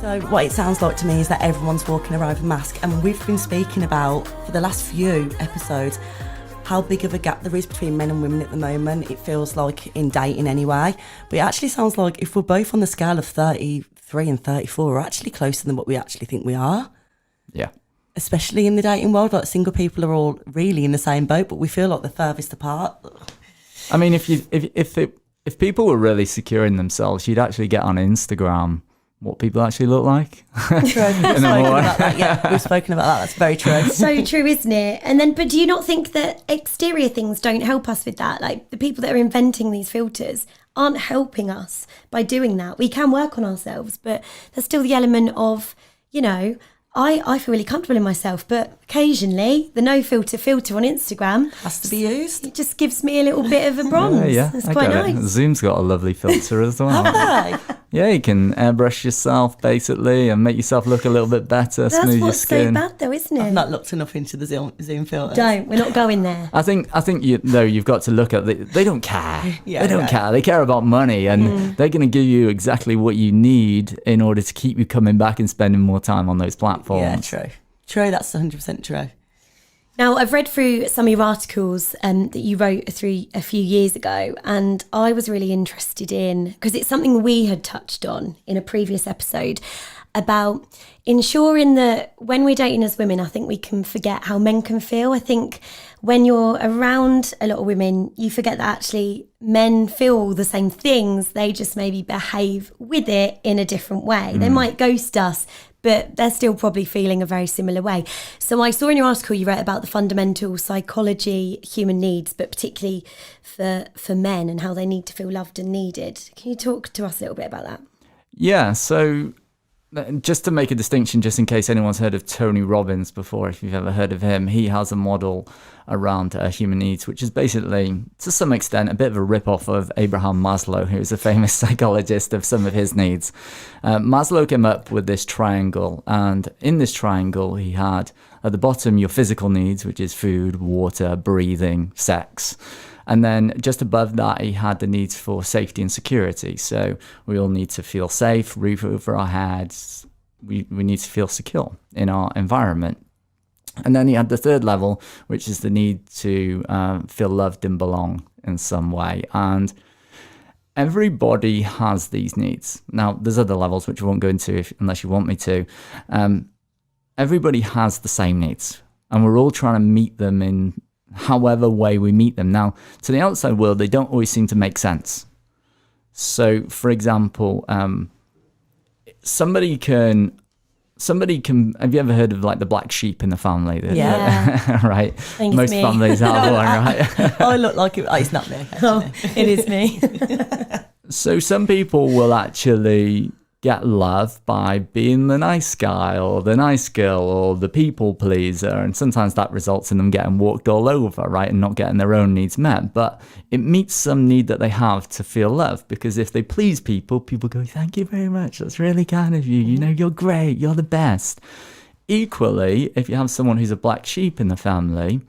So what it sounds like to me is that everyone's walking around with a mask, and we've been speaking about, for the last few episodes, how big of a gap there is between men and women at the moment. It feels like in dating anyway. But it actually sounds like if we're both on the scale of 33 and 34, we're actually closer than what we actually think we are. Yeah. Especially in the dating world, like single people are all really in the same boat, but we feel like they're furthest apart. I mean, if people were really secure in themselves, you'd actually get on Instagram what people actually look like. True. We've spoken about that. Yeah, we've spoken about that. That's very true. So true, isn't it? And then, but do you not think that exterior things don't help us with that? Like the people that are inventing these filters aren't helping us by doing that. We can work on ourselves, but there's still the element of, you know, I feel really comfortable in myself, but occasionally the no filter on Instagram has to be used. It just gives me a little bit of a bronze. Yeah, It's I quite get it. nice. Zoom's got a lovely filter as well. Have they? Yeah, you can airbrush yourself basically and make yourself look a little bit better, That's smooth your what's so skin. bad though, isn't it? I've not looked enough into the Zoom filters. We're not going there. I think you've got to look at they don't care. Yeah, they don't right. care. They care about money, and they're going to give you exactly what you need in order to keep you coming back and spending more time on those platforms. Yeah, true. True, that's 100% true. Now, I've read through some of your articles that you wrote through a few years ago, and I was really interested in, because it's something we had touched on in a previous episode, about ensuring that when we're dating as women, I think we can forget how men can feel. I think when you're around a lot of women, you forget that actually men feel all the same things. They just maybe behave with it in a different way. They might ghost us, but they're still probably feeling a very similar way. So I saw in your article you wrote about the fundamental psychology, human needs, but particularly for men and how they need to feel loved and needed. Can you talk to us a little bit about that? Yeah, so just to make a distinction, just in case anyone's heard of Tony Robbins before, if you've ever heard of him, he has a model around human needs, which is basically, to some extent, a bit of a rip-off of Abraham Maslow, who's a famous psychologist of some of his needs. Maslow came up with this triangle, and in this triangle, he had at the bottom your physical needs, which is food, water, breathing, sex. And then just above that, he had the needs for safety and security. So we all need to feel safe, roof over our heads. We need to feel secure in our environment. And then he had the third level, which is the need to feel loved and belong in some way. And everybody has these needs. Now, there's other levels, which I won't go into unless you want me to. Everybody has the same needs. And we're all trying to meet them in however way we meet them. Now, to the outside world, they don't always seem to make sense. So, for example, somebody can, have you ever heard of like the black sheep in the family? Yeah. Right. Most me. families have one, right? I look like it. Oh, it's not me. Oh, it is me. So some people will actually get love by being the nice guy or the nice girl or the people pleaser, and sometimes that results in them getting walked all over, right, and not getting their own needs met. But it meets some need that they have to feel loved, because if they please people, people go, thank you very much, that's really kind of you, you know, you're great, you're the best. Equally, if you have someone who's a black sheep in the family,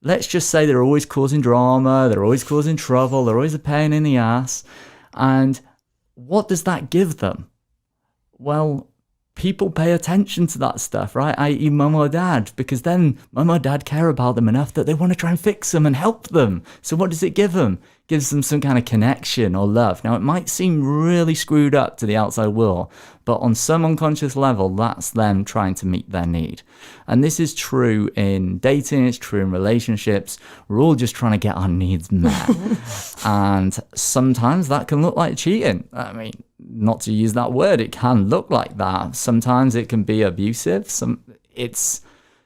let's just say they're always causing drama, they're always causing trouble, they're always a pain in the ass, and what does that give them? Well, people pay attention to that stuff, right? I.e. mum or dad, because then mum or dad care about them enough that they want to try and fix them and help them. So what does it give them? It gives them some kind of connection or love. Now, it might seem really screwed up to the outside world, but on some unconscious level, that's them trying to meet their need. And this is true in dating, it's true in relationships. We're all just trying to get our needs met. And sometimes that can look like cheating. I mean, not to use that word, it can look like that. Sometimes it can be abusive. It's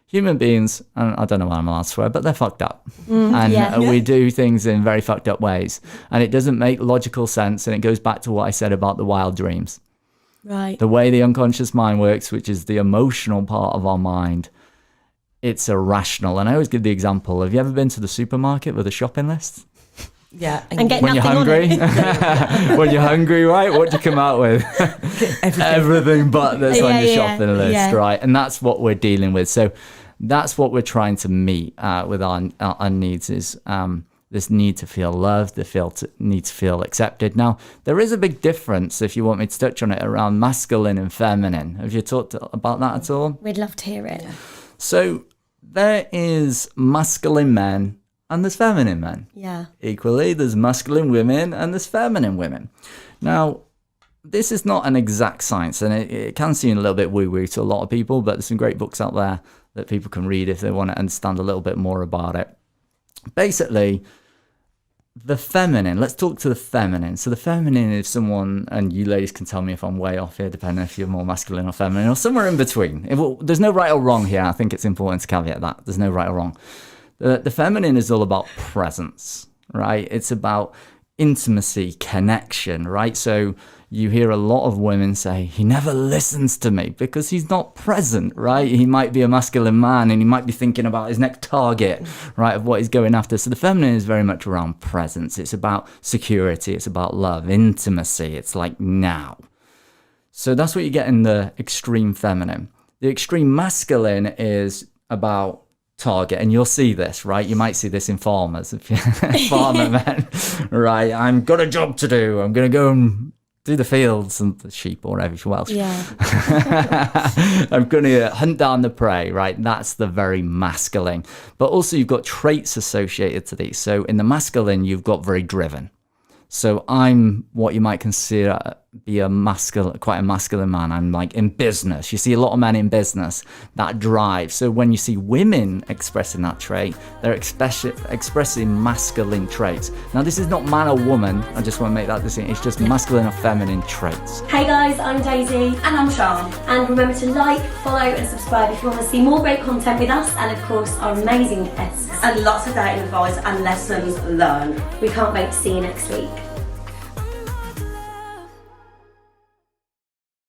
human beings, and I don't know why I'm allowed to swear, but they're fucked up. We do things in very fucked up ways. And it doesn't make logical sense. And it goes back to what I said about the wild dreams. Right. The way the unconscious mind works, which is the emotional part of our mind, it's irrational. And I always give the example, have you ever been to the supermarket with a shopping list? Yeah. And get When you're nothing hungry, on it. when you're hungry, right? What do you come out with? Everything but that's on your shopping list, right? And that's what we're dealing with. So that's what we're trying to meet with our needs is this need to feel loved, need to feel accepted. Now, there is a big difference, if you want me to touch on it, around masculine and feminine. Have you talked about that at all? We'd love to hear it. So there is masculine men and there's feminine men. Yeah. Equally, there's masculine women and there's feminine women. Now, this is not an exact science, and it can seem a little bit woo-woo to a lot of people, but there's some great books out there that people can read if they want to understand a little bit more about it. Basically, the feminine, let's talk to the feminine. So the feminine is someone, and you ladies can tell me if I'm way off here, depending if you're more masculine or feminine, or somewhere in between. There's no right or wrong here. I think it's important to caveat that. There's no right or wrong. The feminine is all about presence, right? It's about intimacy, connection, right? So you hear a lot of women say, he never listens to me because he's not present, right? He might be a masculine man and he might be thinking about his next target, right, of what he's going after. So the feminine is very much around presence. It's about security. It's about love, intimacy. It's like now. So that's what you get in the extreme feminine. The extreme masculine is about target, and you'll see this, right? You might see this in farmers, if you're farmer men, right? I've got a job to do. I'm going to go and do the fields and the sheep or whatever, if you're Welsh. Yeah. I'm going to hunt down the prey, right? That's the very masculine. But also you've got traits associated to these. So in the masculine, you've got very driven. So I'm what you might consider be quite a masculine man. I'm like in business. You see a lot of men in business, that drive. So when you see women expressing that trait, they're expressing masculine traits. Now, this is not man or woman. I just want to make that distinction. It's just masculine or feminine traits. Hey guys, I'm Daisy. And I'm Sean. And remember to like, follow and subscribe if you want to see more great content with us, and of course our amazing guests. And lots of dating advice and lessons learned. We can't wait to see you next week.